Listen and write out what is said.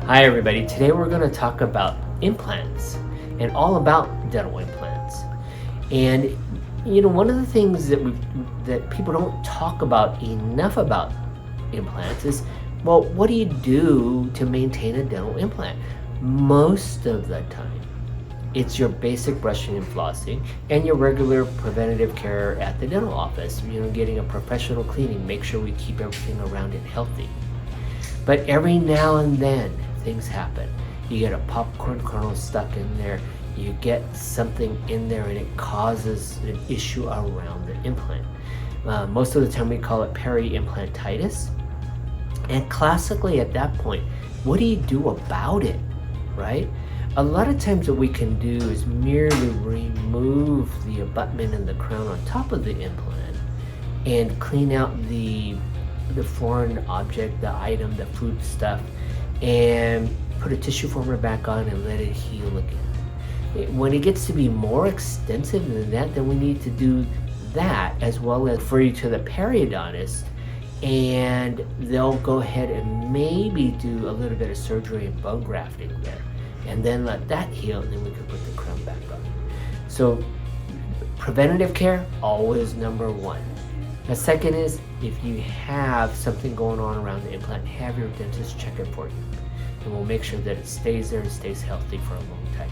Hi everybody, today we're going to talk about implants and all about dental implants. And one of the things that people don't talk about enough about implants is, well, what do you do to maintain a dental implant? Most of the time, it's your basic brushing and flossing and your regular preventative care at the dental office, getting a professional cleaning, make sure we keep everything around it healthy. But every now and then, things happen. You get a popcorn kernel stuck in there, you get something in there, and it causes an issue around the implant. Most of the time, we call it peri-implantitis. And classically, at that point, what do you do about it, right? A lot of times, what we can do is merely remove the abutment and the crown on top of the implant and clean out the foreign object, the item, the food stuff, and put a tissue former back on and let it heal again. When it gets to be more extensive than that, then we need to do that, as well as refer you to the periodontist, and they'll go ahead and maybe do a little bit of surgery and bone grafting there, and then let that heal, and then we can put the crown back on. So preventative care, always number one. The second is, if you have something going on around the implant, have your dentist check it for you. And we'll make sure that it stays there and stays healthy for a long time.